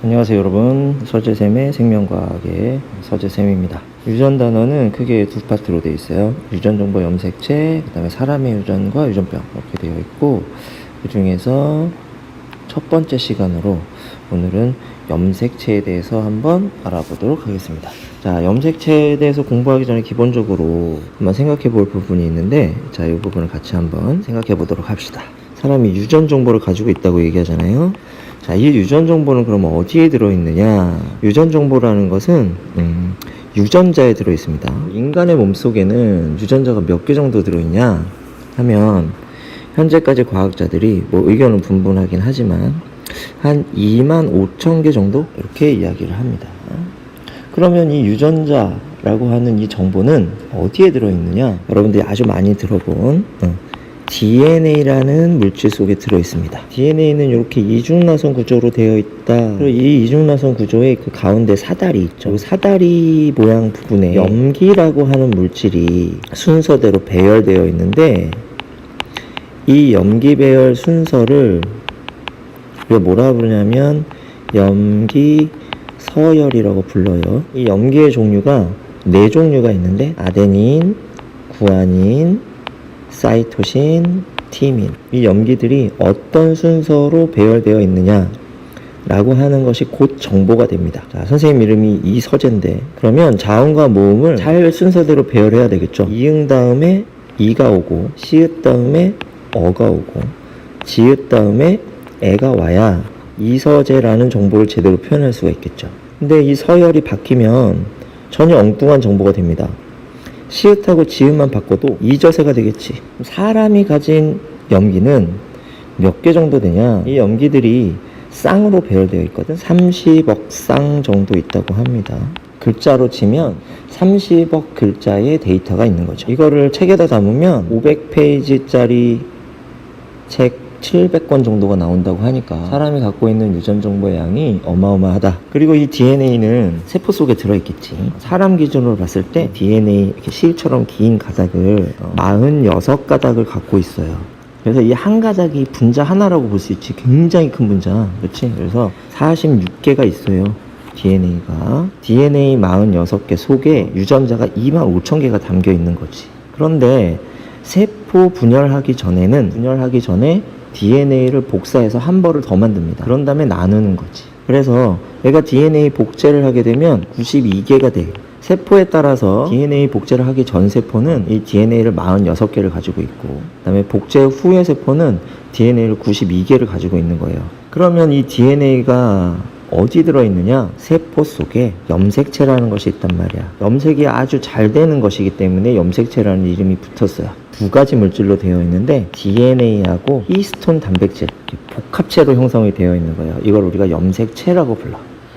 안녕하세요 여러분, 서재쌤의 생명과학의 서재쌤입니다. 유전 단어는 크게 두 파트로 되어 있어요. 유전정보 염색체, 그 다음에 사람의 유전과 유전병 이렇게 되어 있고, 그 중에서 첫 번째 시간으로 오늘은 염색체에 대해서 한번 알아보도록 하겠습니다. 자, 염색체에 대해서 공부하기 전에 기본적으로 한번 생각해 볼 부분이 있는데, 자, 이 부분을 같이 한번 생각해 보도록 합시다. 사람이 유전 정보를 가지고 있다고 얘기하잖아요. 자, 이 유전 정보는 그러면 어디에 들어있느냐? 유전 정보라는 것은 유전자에 들어있습니다. 인간의 몸속에는 유전자가 몇 개 정도 들어있냐 하면, 현재까지 과학자들이 뭐 의견은 분분하긴 하지만 한 25,000개 정도 이렇게 이야기를 합니다. 그러면 이 유전자라고 하는 이 정보는 어디에 들어있느냐? 여러분들이 아주 많이 들어본 DNA라는 물질 속에 들어있습니다. DNA는 이렇게 이중나선 구조로 되어 있다. 그리고 이 이중나선 구조의 그 가운데 사다리 있죠. 그 사다리 모양 부분에 염기라고 하는 물질이 순서대로 배열되어 있는데, 이 염기 배열 순서를 우리가 뭐라 부르냐면 염기 서열이라고 불러요. 이 염기의 종류가 4종류가 있는데, 아데닌, 구아닌, 사이토신, 티민. 이 염기들이 어떤 순서로 배열되어 있느냐 라고 하는 것이 곧 정보가 됩니다. 자, 선생님 이름이 이서재인데, 그러면 자음과 모음을 잘 순서대로 배열해야 되겠죠. 이응 다음에 이가 오고, 시읒 다음에 어가 오고, 지읒 다음에 애가 와야 이서재라는 정보를 제대로 표현할 수가 있겠죠. 근데 이 서열이 바뀌면 전혀 엉뚱한 정보가 됩니다. 시읒하고 지읒만 바꿔도 이저세가 되겠지. 사람이 가진 염기는 몇 개 정도 되냐? 이 염기들이 쌍으로 배열되어 있거든. 30억 쌍 정도 있다고 합니다. 글자로 치면 30억 글자의 데이터가 있는 거죠. 이거를 책에다 담으면 500페이지짜리 책 700권 정도가 나온다고 하니까 사람이 갖고 있는 유전 정보의 양이 어마어마하다. 그리고 이 DNA는 세포 속에 들어있겠지. 사람 기준으로 봤을 때 DNA 이렇게 실처럼 긴 가닥을 46가닥을 갖고 있어요. 그래서 이 한 가닥이 분자 하나라고 볼 수 있지. 굉장히 큰 분자. 그렇지? 그래서 46개가 있어요. DNA가. DNA 46개 속에 유전자가 25,000개가 담겨 있는 거지. 그런데 세포 분열하기 전에 DNA를 복사해서 한 벌을 더 만듭니다. 그런 다음에 나누는 거지. 그래서 얘가 DNA 복제를 하게 되면 92개가 돼. 세포에 따라서 DNA 복제를 하기 전 세포는 이 DNA를 46개를 가지고 있고, 그 다음에 복제 후의 세포는 DNA를 92개를 가지고 있는 거예요. 그러면 이 DNA가 어디 들어있느냐? 세포 속에 염색체라는 것이 있단 말이야. 염색이 아주 잘 되는 것이기 때문에 염색체라는 이름이 붙었어요. 두 가지 물질로 되어 있는데, DNA하고 히스톤 단백질, 복합체로 형성이 되어 있는 거예요. 이걸 우리가 염색체라고 불러.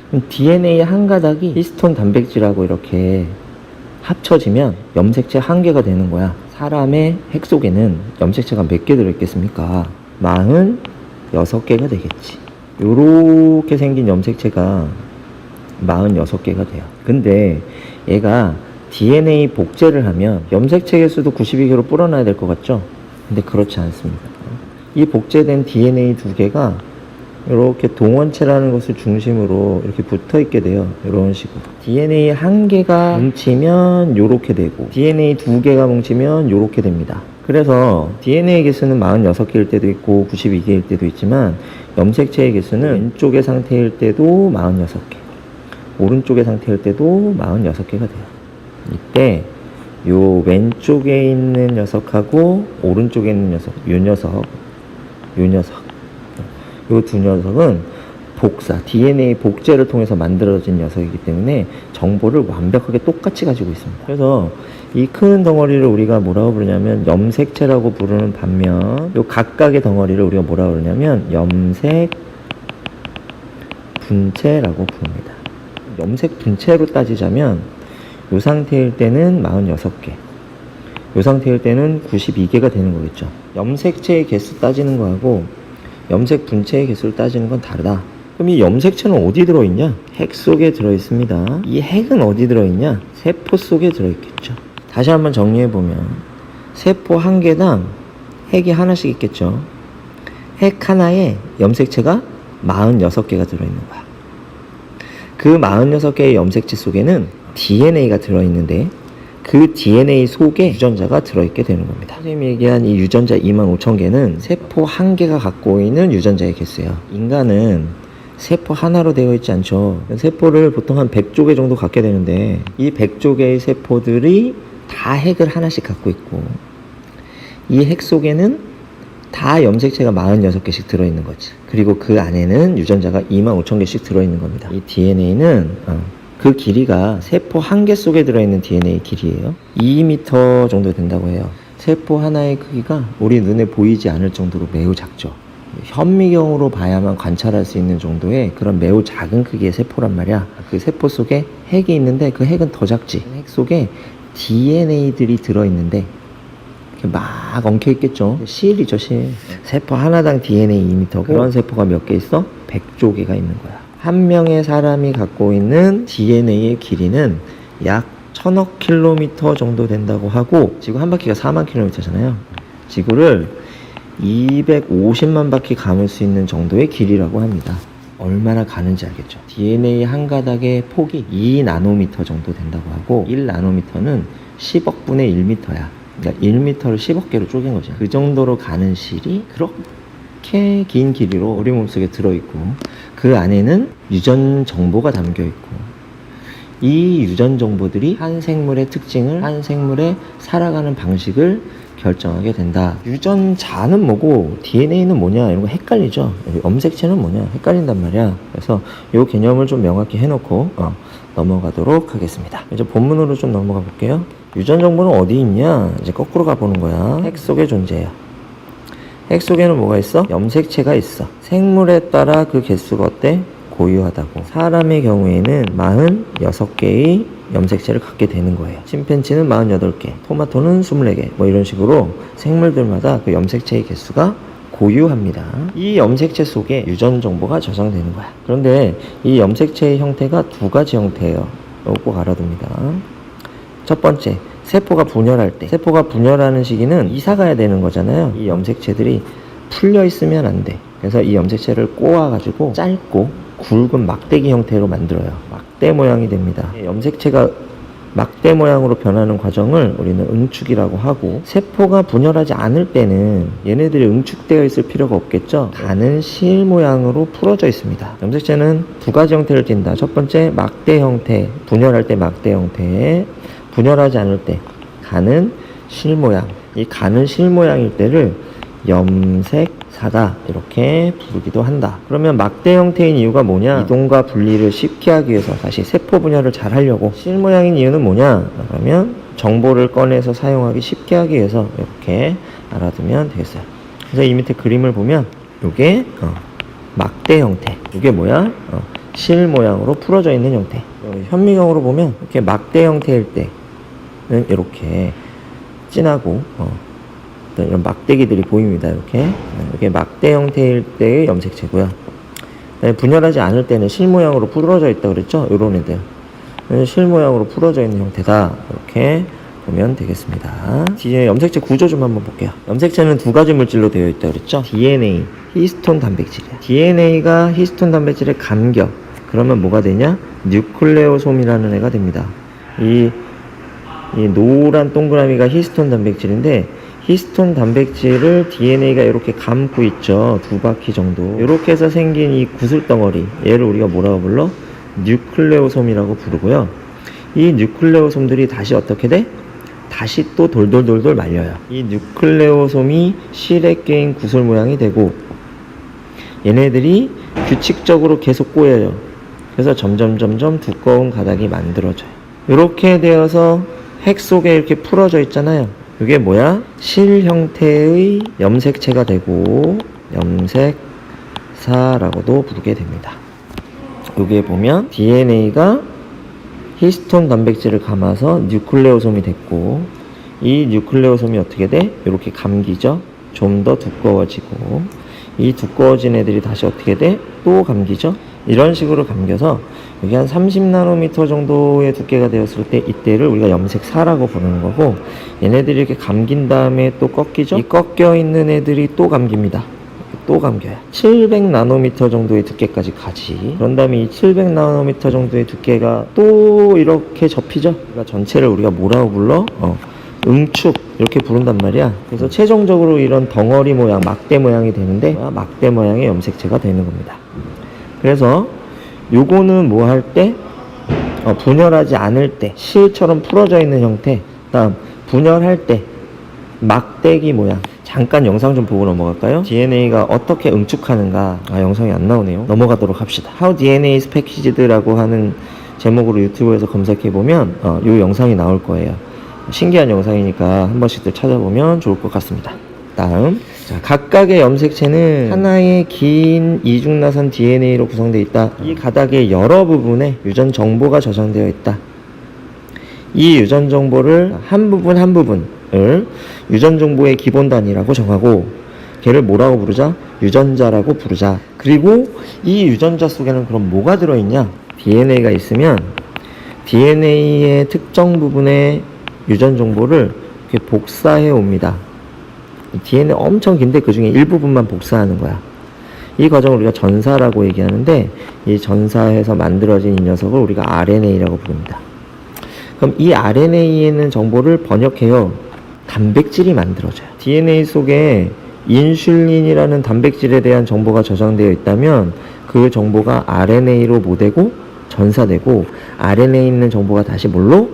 그럼 DNA 한 가닥이 히스톤 단백질하고 이렇게 합쳐지면 염색체 한 개가 되는 거야. 사람의 핵 속에는 염색체가 몇 개 들어있겠습니까? 46개가 되겠지. 요렇게 생긴 염색체가 46개가 돼요. 근데 얘가 DNA 복제를 하면 염색체 개수도 92개로 불어나야 될 것 같죠? 근데 그렇지 않습니다. 이 복제된 DNA 2개가 이렇게 동원체라는 것을 중심으로 이렇게 붙어 있게 돼요. 이런 식으로. DNA 한 개가 뭉치면 요렇게 되고, DNA 2개가 뭉치면 요렇게 됩니다. 그래서 DNA 개수는 46개일 때도 있고 92개일 때도 있지만, 염색체의 개수는 왼쪽의 상태일 때도 46개, 오른쪽의 상태일 때도 46개가 돼요. 이때 요 왼쪽에 있는 녀석하고 오른쪽에 있는 녀석, 요 두 녀석은 DNA 복제를 통해서 만들어진 녀석이기 때문에 정보를 완벽하게 똑같이 가지고 있습니다. 그래서 이 큰 덩어리를 우리가 뭐라고 부르냐면 염색체라고 부르는 반면, 요 각각의 덩어리를 우리가 뭐라고 부르냐면 염색 분체라고 부릅니다. 염색 분체로 따지자면 요 상태일 때는 46개, 요 상태일 때는 92개가 되는 거겠죠. 염색체의 개수 따지는 거하고 염색 분체의 개수를 따지는 건 다르다. 그럼 이 염색체는 어디 들어있냐? 핵 속에 들어있습니다. 이 핵은 어디 들어있냐? 세포 속에 들어있겠죠. 다시 한번 정리해보면, 세포 한 개당 핵이 하나씩 있겠죠. 핵 하나에 염색체가 46개가 들어있는 거야. 그 46개의 염색체 속에는 DNA가 들어있는데 그 DNA 속에 유전자가 들어있게 되는 겁니다. 선생님이 얘기한 이 유전자 25,000개는 세포 한 개가 갖고 있는 유전자의 개수예요. 인간은 세포 하나로 되어 있지 않죠. 세포를 보통 한 100조 개 정도 갖게 되는데 이 100조 개의 세포들이 다 핵을 하나씩 갖고 있고 이 핵 속에는 다 염색체가 46개씩 들어있는 거지. 그리고 그 안에는 유전자가 25,000개씩 들어있는 겁니다. 이 DNA는 그 길이가 세포 한 개 속에 들어있는 DNA 길이에요. 2m 정도 된다고 해요. 세포 하나의 크기가 우리 눈에 보이지 않을 정도로 매우 작죠. 현미경으로 봐야만 관찰할 수 있는 정도의 그런 매우 작은 크기의 세포란 말이야. 그 세포 속에 핵이 있는데 그 핵은 더 작지. 핵 속에 DNA들이 들어있는데 막 엉켜있겠죠. 실이죠, 실. 세포 하나당 DNA 2m고 그런 세포가 몇 개 있어? 100조 개가 있는 거야. 한 명의 사람이 갖고 있는 DNA의 길이는 약 1000억 킬로미터 정도 된다고 하고 지구 한 바퀴가 4만 킬로미터잖아요. 지구를 250만 바퀴 감을 수 있는 정도의 길이라고 합니다. 얼마나 가는지 알겠죠. DNA 한 가닥의 폭이 2나노미터 정도 된다고 하고 1나노미터는 10억 분의 1미터야. 그러니까 1미터를 10억 개로 쪼갠 거죠. 그 정도로 가는 실이 그렇게 긴 길이로 우리 몸속에 들어있고 그 안에는 유전 정보가 담겨있고 이 유전 정보들이 한 생물의 특징을, 한 생물의 살아가는 방식을 결정하게 된다. 유전자는 뭐고 DNA는 뭐냐 이런 거 헷갈리죠. 염색체는 뭐냐 헷갈린단 말이야. 그래서 이 개념을 좀 명확히 해놓고 넘어가도록 하겠습니다. 이제 본문으로 좀 넘어가 볼게요. 유전 정보는 어디 있냐? 이제 거꾸로 가보는 거야. 핵 속에 존재해요. 핵 속에는 뭐가 있어? 염색체가 있어. 생물에 따라 그 개수가 어때? 고유하다고. 사람의 경우에는 46개의 염색체를 갖게 되는 거예요. 침팬지는 48개, 토마토는 24개, 뭐 이런 식으로 생물들마다 그 염색체의 개수가 고유합니다. 이 염색체 속에 유전 정보가 저장되는 거야. 그런데 이 염색체의 형태가 두 가지 형태예요. 이거 꼭 알아둡니다. 첫 번째, 세포가 분열할 때. 세포가 분열하는 시기는 이사 가야 되는 거잖아요. 이 염색체들이 풀려 있으면 안 돼. 그래서 이 염색체를 꼬아가지고 짧고 굵은 막대기 형태로 만들어요. 막대 모양이 됩니다. 염색체가 막대 모양으로 변하는 과정을 우리는 응축이라고 하고 세포가 분열하지 않을 때는 얘네들이 응축되어 있을 필요가 없겠죠. 가는 실 모양으로 풀어져 있습니다. 염색체는 두 가지 형태를 띈다. 첫 번째 막대 형태, 분열할 때 막대 형태, 분열하지 않을 때 가는 실 모양. 이 가는 실 모양일 때를 염색사다 이렇게 부르기도 한다. 그러면 막대 형태인 이유가 뭐냐? 이동과 분리를 쉽게 하기 위해서 다시 세포 분열을 잘 하려고. 실 모양인 이유는 뭐냐? 그러면 정보를 꺼내서 사용하기 쉽게 하기 위해서 이렇게 알아두면 되겠어요. 그래서 이 밑에 그림을 보면 이게 막대 형태. 이게 뭐야? 실 모양으로 풀어져 있는 형태. 현미경으로 보면 이렇게 막대 형태일 때는 이렇게 진하고 이런 막대기들이 보입니다. 이렇게 막대 형태일 때의 염색체고요. 분열하지 않을 때는 실 모양으로 풀어져 있다 그랬죠? 요런 애들. 실 모양으로 풀어져 있는 형태다. 이렇게 보면 되겠습니다. 뒤에 염색체 구조 좀 한번 볼게요. 염색체는 두 가지 물질로 되어 있다 그랬죠? DNA, 히스톤 단백질이야. DNA가 히스톤 단백질에 감겨. 그러면 뭐가 되냐? 뉴클레오솜이라는 애가 됩니다. 이 노란 동그라미가 히스톤 단백질인데 히스톤 단백질을 DNA가 이렇게 감고 있죠. 두 바퀴 정도. 이렇게 해서 생긴 이 구슬덩어리, 얘를 우리가 뭐라고 불러? 뉴클레오솜이라고 부르고요. 이 뉴클레오솜들이 다시 어떻게 돼? 다시 또 돌돌돌돌 말려요. 이 뉴클레오솜이 실에 낀 구슬 모양이 되고 얘네들이 규칙적으로 계속 꼬여요. 그래서 점점 두꺼운 가닥이 만들어져요. 이렇게 되어서 핵 속에 이렇게 풀어져 있잖아요. 이게 뭐야? 실 형태의 염색체가 되고 염색사라고도 부르게 됩니다. 여기에 보면 DNA가 히스톤 단백질을 감아서 뉴클레오솜이 됐고 이 뉴클레오솜이 어떻게 돼? 이렇게 감기죠. 좀 더 두꺼워지고 이 두꺼워진 애들이 다시 어떻게 돼? 또 감기죠. 이런 식으로 감겨서 여기 한 30나노미터 정도의 두께가 되었을 때 이때를 우리가 염색사라고 부르는 거고 얘네들이 이렇게 감긴 다음에 또 꺾이죠. 이 꺾여 있는 애들이 또 감깁니다. 또 감겨요. 700나노미터 정도의 두께까지 가지. 그런 다음에 이 700나노미터 정도의 두께가 또 이렇게 접히죠. 그러니까 전체를 우리가 뭐라고 불러? 응축 이렇게 부른단 말이야. 그래서 최종적으로 이런 덩어리 모양, 막대 모양이 되는데 막대 모양의 염색체가 되는 겁니다. 그래서 요거는 뭐 할 때 분열하지 않을 때 실처럼 풀어져 있는 형태, 다음 분열할 때 막대기 모양. 잠깐 영상 좀 보고 넘어갈까요? DNA가 어떻게 응축하는가. 영상이 안 나오네요. 넘어가도록 합시다. How DNA is Packed라고 하는 제목으로 유튜브에서 검색해보면 요 영상이 나올 거예요. 신기한 영상이니까 한 번씩들 찾아보면 좋을 것 같습니다. 다음, 자, 각각의 염색체는 하나의 긴 이중나선 DNA로 구성되어 있다. 이 가닥의 여러 부분에 유전 정보가 저장되어 있다. 이 유전 정보를 한 부분을 유전 정보의 기본 단위라고 정하고, 걔를 뭐라고 부르자? 유전자라고 부르자. 그리고 이 유전자 속에는 그럼 뭐가 들어있냐? DNA가 있으면 DNA의 특정 부분의 유전 정보를 이렇게 복사해 옵니다. DNA 엄청 긴데 그 중에 일부분만 복사하는 거야. 이 과정을 우리가 전사라고 얘기하는데, 이 전사해서 만들어진 이 녀석을 우리가 RNA라고 부릅니다. 그럼 이 RNA에 있는 정보를 번역해요. 단백질이 만들어져요. DNA 속에 인슐린이라는 단백질에 대한 정보가 저장되어 있다면 그 정보가 RNA로 모되고 전사되고, RNA에 있는 정보가 다시 뭘로?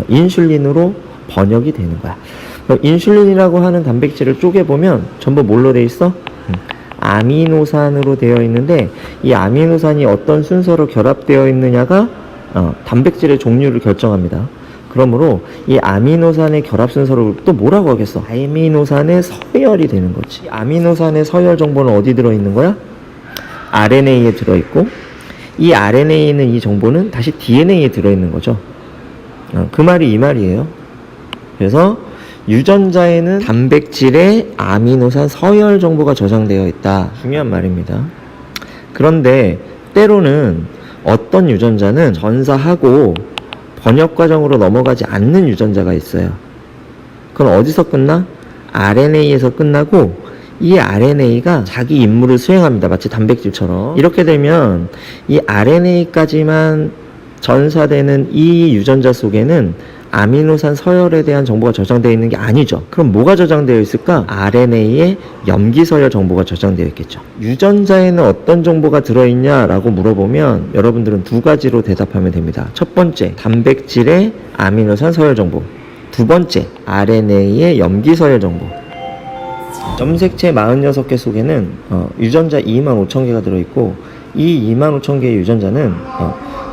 인슐린으로 번역이 되는 거야. 그럼 인슐린이라고 하는 단백질을 쪼개보면 전부 뭘로 되어 있어? 아미노산으로 되어 있는데, 이 아미노산이 어떤 순서로 결합되어 있느냐가 단백질의 종류를 결정합니다. 그러므로 이 아미노산의 결합 순서를 또 뭐라고 하겠어? 아미노산의 서열이 되는 거지. 이 아미노산의 서열 정보는 어디 들어있는 거야? RNA에 들어있고, 이 RNA에 있는 이 정보는 다시 DNA에 들어있는 거죠. 그 말이 이 말이에요. 그래서 유전자에는 단백질의 아미노산 서열 정보가 저장되어 있다. 중요한 말입니다. 그런데 때로는 어떤 유전자는 전사하고 번역 과정으로 넘어가지 않는 유전자가 있어요. 그건 어디서 끝나? RNA에서 끝나고, 이 RNA가 자기 임무를 수행합니다. 마치 단백질처럼. 이렇게 되면 이 RNA까지만 전사되는 이 유전자 속에는 아미노산 서열에 대한 정보가 저장되어 있는 게 아니죠. 그럼 뭐가 저장되어 있을까? RNA의 염기서열 정보가 저장되어 있겠죠. 유전자에는 어떤 정보가 들어있냐라고 물어보면 여러분들은 두 가지로 대답하면 됩니다. 첫 번째, 단백질의 아미노산 서열 정보. 두 번째, RNA의 염기서열 정보. 염색체 46개 속에는 유전자 25,000개가 들어있고, 이 25,000개의 유전자는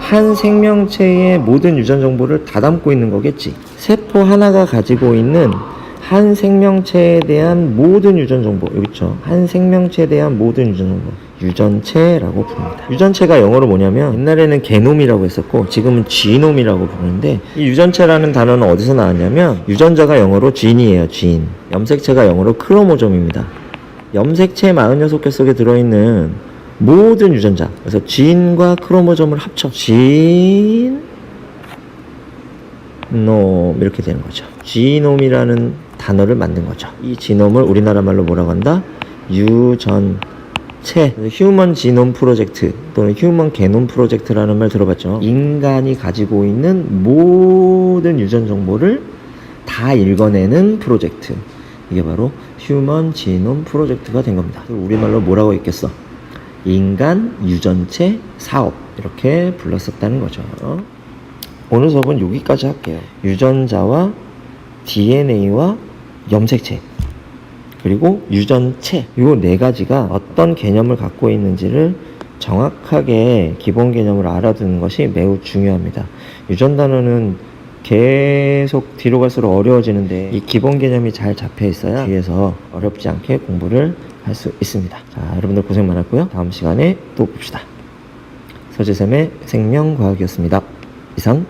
한 생명체의 모든 유전 정보를 다 담고 있는 거겠지. 세포 하나가 가지고 있는 한 생명체에 대한 모든 유전 정보, 여기 있죠. 한 생명체에 대한 모든 유전 정보, 유전체라고 부릅니다. 유전체가 영어로 뭐냐면, 옛날에는 게놈이라고 했었고 지금은 지놈이라고 부르는데, 이 유전체라는 단어는 어디서 나왔냐면, 유전자가 영어로 진이에요. 진. 염색체가 영어로 크로모좀입니다. 염색체 46개 속에 들어있는 모든 유전자, 그래서 진과 크로모점을 합쳐 지놈 이렇게 되는 거죠. 지놈이라는 단어를 만든 거죠. 이 지놈을 우리나라 말로 뭐라고 한다? 유전체, 휴먼 지놈 프로젝트 또는 휴먼 게놈 프로젝트라는 말 들어봤죠. 인간이 가지고 있는 모든 유전 정보를 다 읽어내는 프로젝트, 이게 바로 휴먼 지놈 프로젝트가 된 겁니다. 우리말로 뭐라고 했겠어? 인간 유전체 사업, 이렇게 불렀었다는 거죠. 오늘 수업은 여기까지 할게요. 유전자와 DNA와 염색체, 그리고 유전체, 요 네 가지가 어떤 개념을 갖고 있는지를 정확하게 기본 개념을 알아두는 것이 매우 중요합니다. 유전 단어는 계속 뒤로 갈수록 어려워지는데, 이 기본 개념이 잘 잡혀 있어야 뒤에서 어렵지 않게 공부를 할 수 있습니다. 자, 여러분들 고생 많았고요. 다음 시간에 또 봅시다. 서지쌤의 생명과학이었습니다. 이상